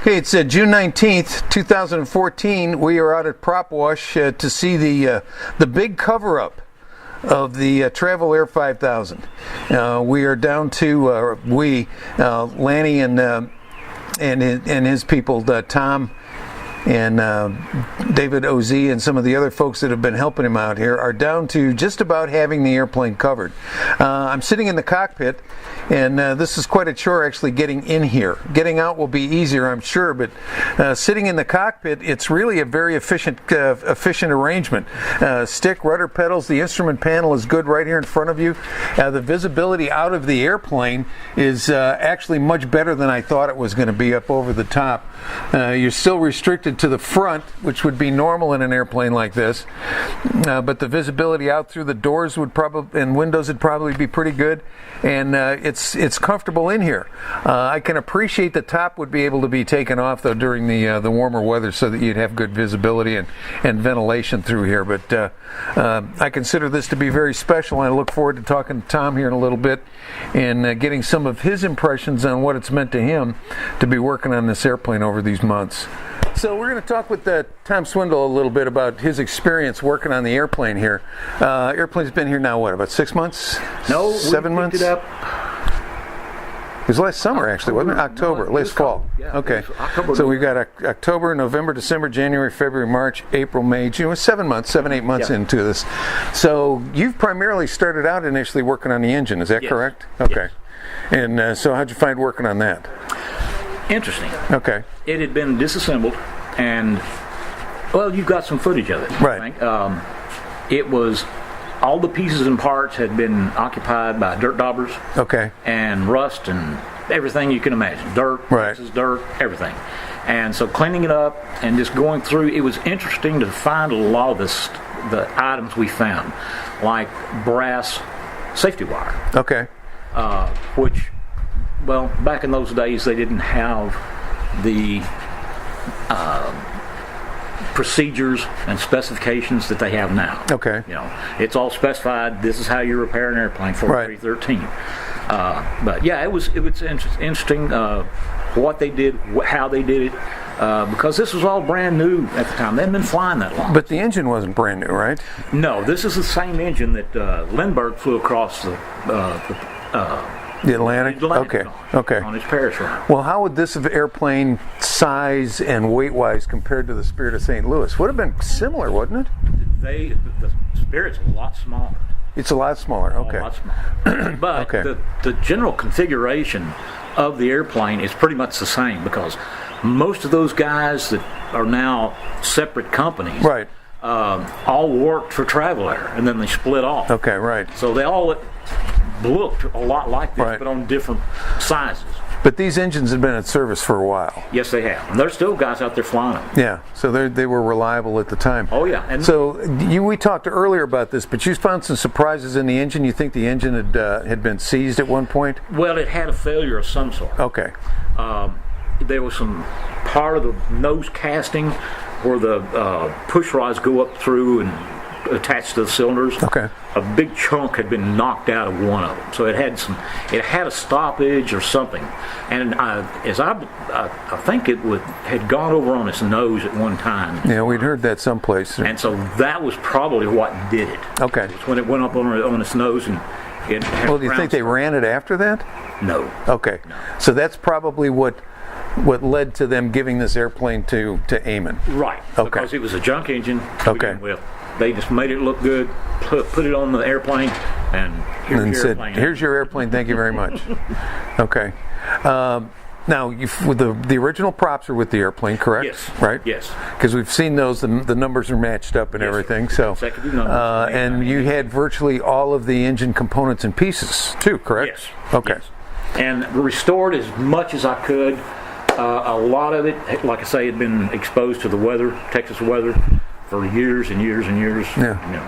Okay, it's June 19th, 2014. We are out at Propwash to see the big cover-up of the Travel Air 5000. We are down to Lanny and his people, Tom and David OZ and some of the other folks that have been helping him out here, are down to just about having the airplane covered. I'm sitting in the cockpit, and this is quite a chore actually getting in here. Getting out will be easier, I'm sure, but sitting in the cockpit, it's really a very efficient arrangement. Stick, rudder pedals, the instrument panel is good right here in front of you. The visibility out of the airplane is actually much better than I thought it was going to be up over the top. You're still restricted to the front, which would be normal in an airplane like this, but the visibility out through the doors and windows would probably be pretty good, and it's comfortable in here. I can appreciate the top would be able to be taken off though during the warmer weather, so that you'd have good visibility and ventilation through here. But I consider this to be very special, and I look forward to talking to Tom here in a little bit and getting some of his impressions on what it's meant to him to be working on this airplane over these months. So we're going to talk with Tom Swindle a little bit about his experience working on the airplane here. Airplane's been here now, what, about 6 months? No, 7 months? It up. It was last summer, actually, wasn't it? October, No, last fall. Yeah, okay. October, so we've got October, November, December, January, February, March, April, May, June. 7 months, 8 months into this. So you've primarily started out initially working on the engine, is that correct? Okay. Yes. And so how'd you find working on that? Interesting. Okay. It had been disassembled, and well, you've got some footage of it. Right. I think. It was all the pieces and parts had been occupied by dirt daubers. Okay. And rust and everything you can imagine. Dirt, pieces, dirt, everything. And so cleaning it up and just going through, it was interesting to find a lot of the items we found, like brass safety wire. Okay. Which, well, back in those days they didn't have the procedures and specifications that they have now. Okay. You know, it's all specified. This is how you repair an airplane for 313. But yeah, it was interesting what they did, how they did it, because this was all brand new at the time. They hadn't been flying that long. But the engine wasn't brand new, right? No, this is the same engine that Lindbergh flew across the Atlantic? Okay. On his Paris run. Well, how would this airplane size and weight-wise compared to the Spirit of St. Louis? Would have been similar, wouldn't it? The Spirit's a lot smaller. It's a lot smaller, okay. A lot smaller. But the general configuration of the airplane is pretty much the same, because most of those guys that are now separate companies all worked for Travel Air, and then they split off. Okay, right. So they all looked a lot like this, but on different sizes. But these engines have been in service for a while. Yes, they have. And there's still guys out there flying them. Yeah, so they were reliable at the time. Oh, yeah. And so we talked earlier about this, but you found some surprises in the engine. You think the engine had been seized at one point? Well, it had a failure of some sort. Okay. There was some part of the nose casting where the push rods go up through and attached to the cylinders. Okay. A big chunk had been knocked out of one of them, so it had a stoppage or something. And I think it had gone over on its nose at one time. Yeah, we'd heard that someplace. And so that was probably what did it. Okay. It was when it went up on its nose and it had. Well, do you think they ran it after that? No. Okay. No. So that's probably what led to them giving this airplane to Amon. Right. Okay. Because it was a junk engine to begin with. They just made it look good, put it on the airplane, and here's your airplane, thank you very much. Okay. Now, with the original props are with the airplane, correct? Yes. Right? Yes. Because we've seen those, the numbers are matched up and everything. So, and you had virtually all of the engine components and pieces, too, correct? Yes. Okay. Yes. And restored as much as I could. A lot of it, like I say, had been exposed to the weather, Texas weather, for years and years and years. Yeah. You know,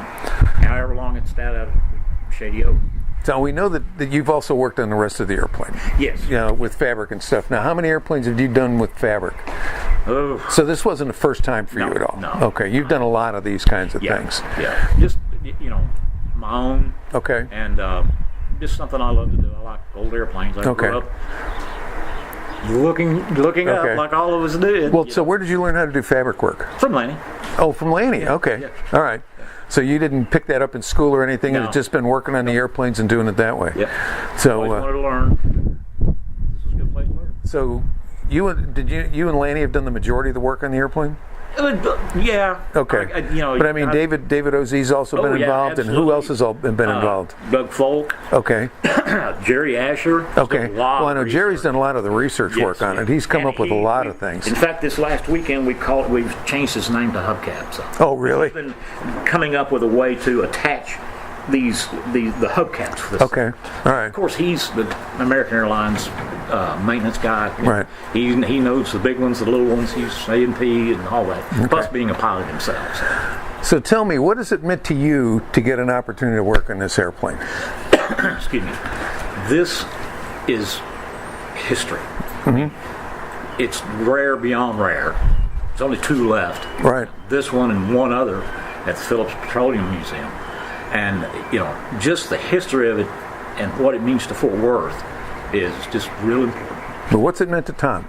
however long it's sat out of Shady Oak. So we know that you've also worked on the rest of the airplane. Yes. You know, with fabric and stuff. Now, how many airplanes have you done with fabric? Oh. So this wasn't the first time for you at all? No. Okay, you've done a lot of these kinds of things. Yeah. Just, my own. Okay. And just something I love to do. I like old airplanes. I grew up looking up like all of us did. Well, so where did you learn how to do fabric work? From Lanny. Oh, from Lanny. Okay. All right. So you didn't pick that up in school or anything? No. You've just been working on the airplanes and doing it that way? Yep. So always wanted to learn. This was a good place to learn. So you and Lanny have done the majority of the work on the airplane? Yeah. Okay. But I mean, David Oz's also been involved, and who else has been involved? Doug Folk. Okay. Jerry Asher. Okay. Well, I know Jerry's done a lot of the research work on it. He's come up with a lot of things. In fact, this last weekend we've changed his name to Hubcap. So oh, really? He's been coming up with a way to attach the hubcaps for this. Okay. All right. Of course, he's the American Airlines maintenance guy. Right. He knows the big ones, the little ones. He's A&P and all that. Okay. Plus being a pilot himself. So tell me, what does it mean to you to get an opportunity to work on this airplane? Excuse me. This is history. Mm-hmm. It's rare beyond rare. There's only 2 left. Right. This one and one other at the Phillips Petroleum Museum. And, just the history of it and what it means to Fort Worth is just real important. But what's it meant to Tom?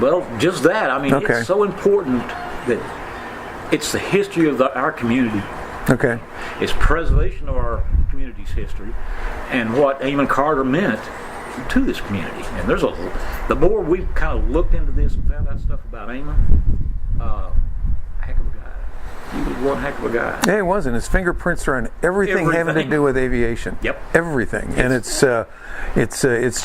Well, just that. I mean, it's so important that it's the history of our community. Okay. It's preservation of our community's history and what Amon Carter meant to this community. And the more we've kind of looked into this and found out stuff about Amon, heck of a guy. He was one heck of a guy. Yeah, he was, and his fingerprints are on everything having to do with aviation. Yep. Everything. And it's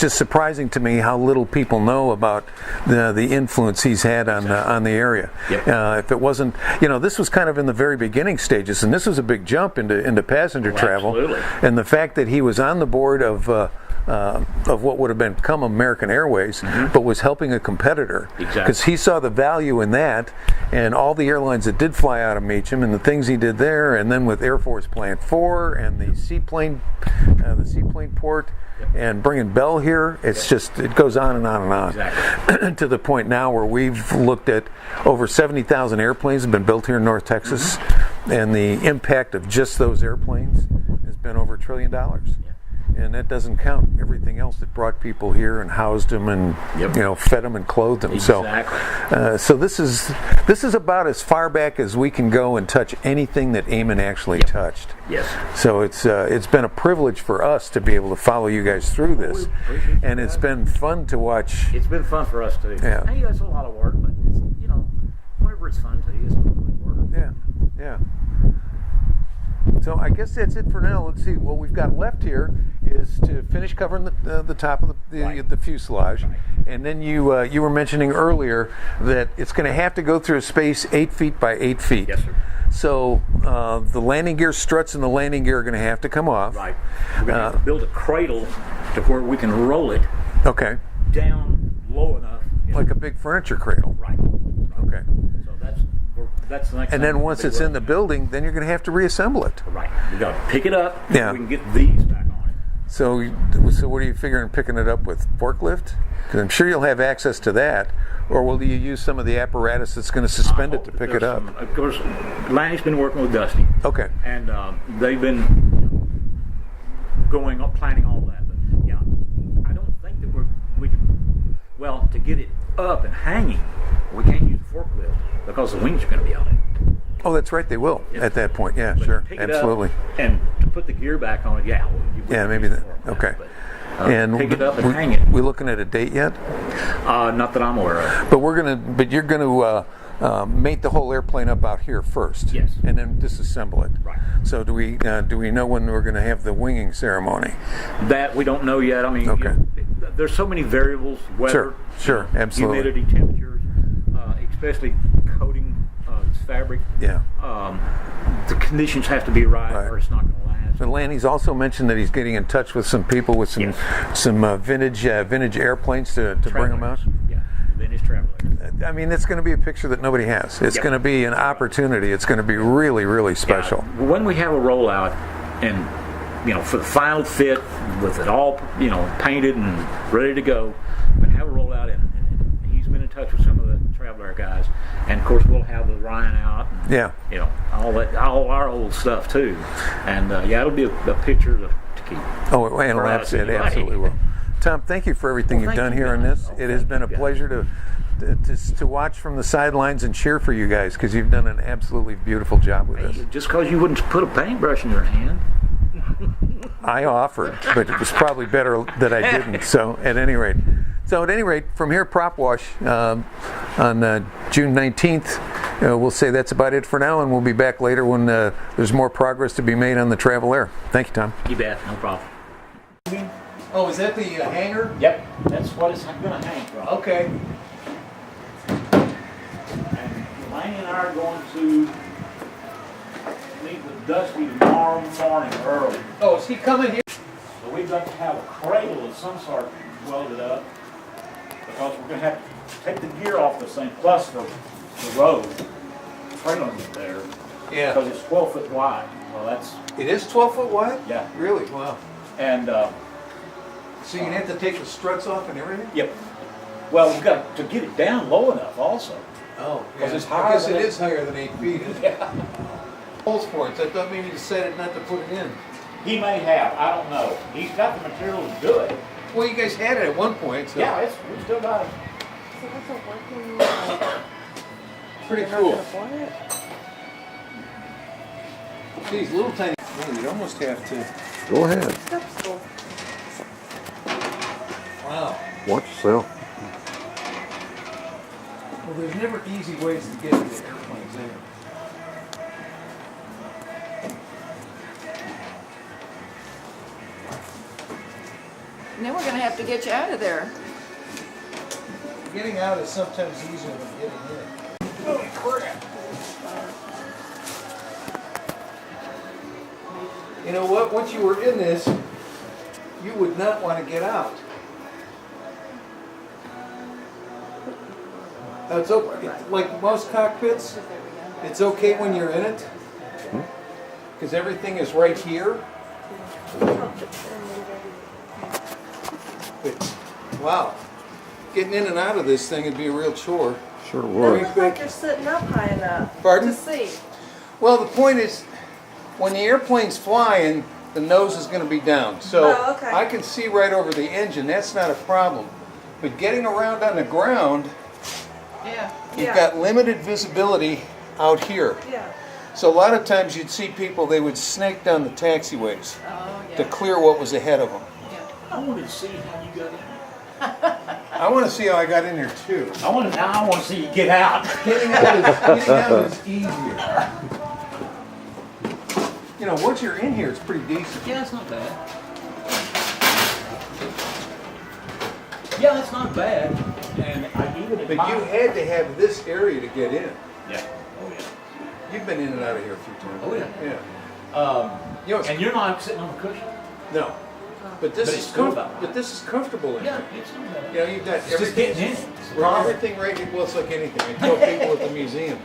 just surprising to me how little people know about the influence he's had on the area. Yep. If it wasn't, this was kind of in the very beginning stages, and this was a big jump into passenger travel. Absolutely. And the fact that he was on the board of what would have become American Airways, but was helping a competitor. Exactly. Because he saw the value in that, and all the airlines that did fly out of Meacham, and the things he did there, and then with Air Force Plant 4 and the seaplane port, and bringing Bell here, it's just, it goes on and on and on. Exactly. To the point now where we've looked at over 70,000 airplanes have been built here in North Texas, and the impact of just those airplanes has been over $1 trillion. And that doesn't count everything else that brought people here and housed them and fed them and clothed them. Exactly. So this is about as far back as we can go and touch anything that Amon actually touched. Yes. So it's been a privilege for us to be able to follow you guys through this, and it's been fun to watch. It's been fun for us too. Yeah. Hey, that's a lot of work, but it's, whenever it's fun to you, it's not really work. Yeah. So I guess that's it for now. Let's see. What we've got left here is to finish covering the top of the fuselage, and then you were mentioning earlier that it's going to have to go through a space 8 feet by 8 feet. Yes, sir. So the landing gear struts and the landing gear are going to have to come off. Right. We're going to have to build a cradle to where we can roll it. Okay. Down low enough. Like a big furniture cradle. Right. Okay. So that's the next. And then once it's in the building, then you're going to have to reassemble it. Right. We got to pick it up. Yeah. We can get these back on it. So what are you figuring picking it up with? Forklift? Because I'm sure you'll have access to that. Or will you use some of the apparatus that's going to suspend it to pick it up? Of course, Lanny's been working with Dusty. Okay. And they've been planning all that. But yeah, I don't think that we can. Well, to get it up and hanging, we can't use the forklift because the wings are going to be on it. Oh, that's right. They will at that point. Yeah, sure, absolutely. And to put the gear back on it, maybe that. Okay. But, and pick it up and hang it. We looking at a date yet? Not that I'm aware of. But you're gonna mate the whole airplane up out here first. Yes. And then disassemble it. Right. So do we know when we're going to have the winging ceremony? That we don't know yet. I mean, okay. There's so many variables. Weather. Sure. Absolutely. Humidity, temperatures, especially coating this fabric. Yeah. The conditions have to be right. Or it's not going to last. And Lanny's also mentioned that he's getting in touch with some people with some vintage airplanes to bring them out. Yeah, vintage travel. I mean, it's going to be a picture that nobody has. It's going to be an opportunity. It's going to be really, really special. Yeah. When we have a rollout, and for the final fit with it all, painted and ready to go, and have a rollout, and he's been in touch with some of the Traveler guys, and of course we'll have the Ryan out. And, all our old stuff too, and it'll be a picture to keep. Oh, and it absolutely will. Tom, thank you for everything you've done here on this. It has been a pleasure to watch from the sidelines and cheer for you guys, because you've done an absolutely beautiful job with this. Just because you wouldn't put a paintbrush in your hand. I offered, but it was probably better that I didn't. So at any rate, from here, Propwash on June 19th, we'll say that's about it for now, and we'll be back later when there's more progress to be made on the Travel Air. Thank you, Tom. You bet, no problem. Oh, is that the hanger? Yep, that's what it's going to hang from. Okay. And Laney and I are going to meet with Dusty tomorrow morning early. Oh, is he coming here? So we've got to have a cradle of some sort welded up, because we're going to have to take the gear off this thing, plus the road trailing it there. Yeah. Because it's 12 foot wide. Well, It is 12 foot wide? Yeah. Really? Wow. And so you have to take the struts off and everything? Yep. Well, we've got to get it down low enough also. Oh, because yeah. it's higher. I guess it is higher than 8 feet, isn't it? Yeah. Holes for it. So I thought maybe you said it not to put it in. He may have. I don't know. He's got the material to do it. Well, you guys had it at one point, so. Yeah, we still got it. So that's a working. Pretty cool. These little tiny. Man, you'd almost have to. Go ahead. Wow. Watch yourself. Well, there's never easy ways to get to the airplanes anyway. And then we're going to have to get you out of there. Getting out is sometimes easier than getting in. Holy crap. You know what? Once you were in this, you would not want to get out. It's okay. Like most cockpits, it's okay when you're in it, because everything is right here. But, wow. Getting in and out of this thing would be a real chore. Sure It would. looks like you're sitting up high enough Pardon? to see. Well, the point is, when the airplane's flying, the nose is going to be down. So Oh, okay. I can see right over the engine. That's not a problem. But getting around on the ground, Yeah. you've got limited visibility out here. Yeah. So a lot of times you'd see people, they would snake down the taxiways Oh, yeah. to clear what was ahead of them. Yeah. I wanted to see how you got in. I want to see how I got in there too. I want to see you get out. Getting out is easier. You know, once you're in here, it's pretty decent. Yeah, it's not bad. Yeah, that's not bad. And I even But you had to have this area to get in. Yeah. Oh yeah. You've been in and out of here a few times. Oh yeah. Yeah. You know, And you're not sitting on the cushion. no. But this But is it's still about but this is comfortable in Yeah, here. it's not bad. You know, you've got It's just getting in. It's the problem. everything right. Well, it's like anything. I tell people at the museum,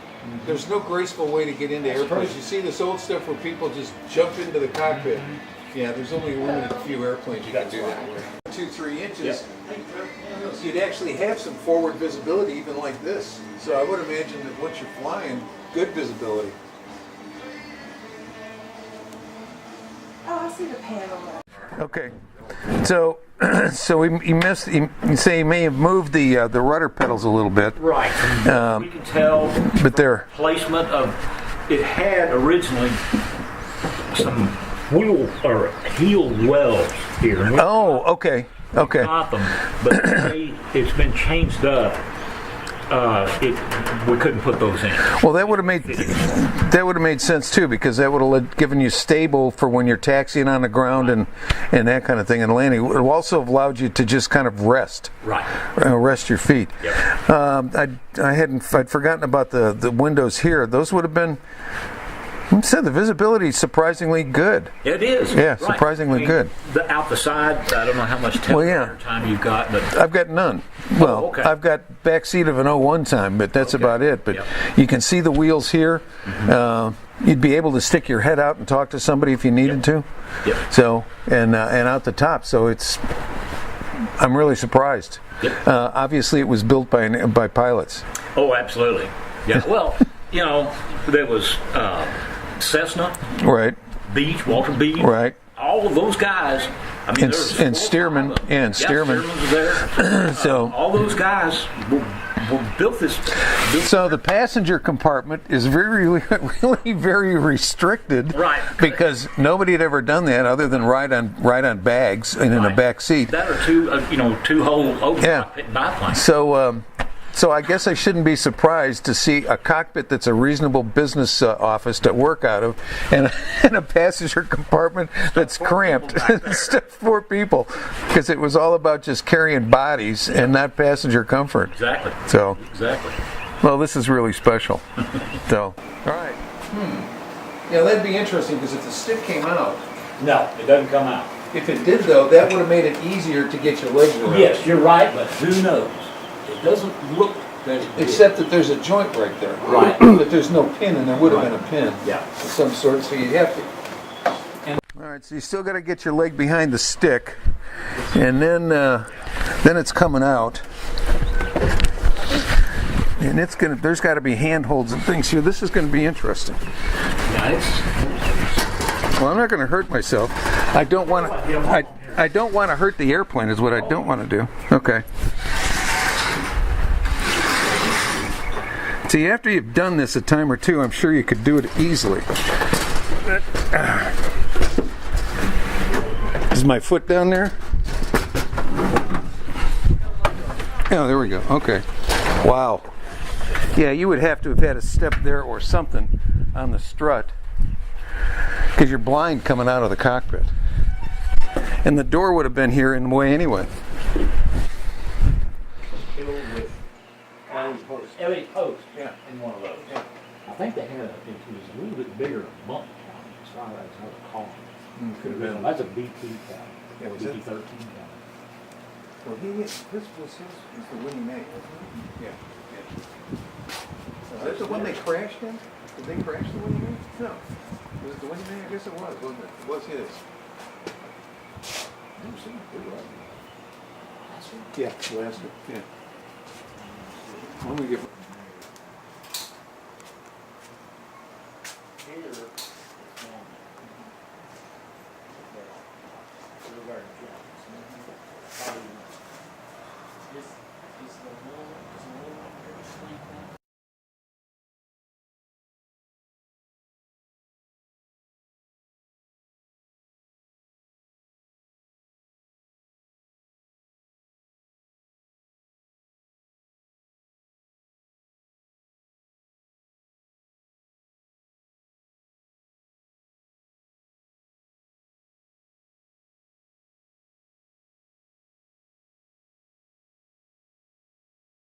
there's no graceful way to get into That's airplanes. true. You see this old stuff where people just jump into the cockpit. Yeah, there's only a limited few airplanes you can do that with. 2-3 inches. You'd actually have some forward visibility even like this. So I would imagine that once you're flying, good visibility. Oh, I see the panel. Okay, so you say you may have moved the rudder pedals a little bit. Right. We can tell But they're placement of it had originally some wheel or heel wells here. And we okay. got them, but it's been changed up. We couldn't put those in. Well, that would have made sense too, because that would have given you stable for when you're taxiing on the ground and that kind of thing and landing. It would also have allowed you to just kind of rest your feet. Yep. I'd forgotten about the windows here. Those would have been. You said the visibility is surprisingly good. It is. Yeah, right. surprisingly good. Out the side, I don't know how much time you've got, but I've got none. Well, okay. I've got back seat of an 01 time, but that's about it. But you can see the wheels here. You'd be able to stick your head out and talk to somebody if you needed to. Yep. So and out the top. So I'm really surprised. Yep. Obviously, it was built by pilots. Oh, absolutely. Yeah. Well, there was Cessna, Right. Beach, Walter Beach. Right. All of those guys I mean, and Stearman, and Stearman. Was there. So all those guys built this. So the passenger compartment is really very restricted, right? Because nobody had ever done that other than ride on bags and in a back seat. That or two whole open cockpit biplanes. So I guess I shouldn't be surprised to see a cockpit that's a reasonable business office to work out of, and a passenger compartment that's cramped, stuffed 4 people, because it was all about just carrying bodies and not passenger comfort. Exactly. So. Exactly. Well, this is really special. So. All right. Yeah, that'd be interesting because if the stick came out. No, it doesn't come out. If it did, though, that would have made it easier to get your legs around. Yes, you're right, but who knows? It doesn't look that. Except that there's a joint right there. Right. But there's no pin, and there would have been a pin. Yeah. Of some sort, so you have to. All right, so you still got to get your leg behind the stick, and then it's coming out. And there's got to be handholds and things here. This is going to be interesting. Nice. Well, I'm not going to hurt myself. I don't want to. I don't want to hurt the airplane. Is what I don't want to do. Okay. See, after you've done this a time or two, I'm sure you could do it easily. Is my foot down there? Oh, there we go. Okay. Wow. Yeah, you would have to have had a step there or something on the strut, because you're blind coming out of the cockpit. And the door would have been here in the way anyway. Every post in one of those. Yeah. I think they had it was a little bit bigger bump count. It's not a column. Could have been. That's a BP count. Yeah, was BP it? 13 count. Well, this was the one he made, wasn't it? Yeah. Is that the one they crashed in? Did they crash the one he made? No. Was it the one he made? I guess it was, wasn't it? It was his. Never seen it. It was. Yeah, last one. Yeah. When we get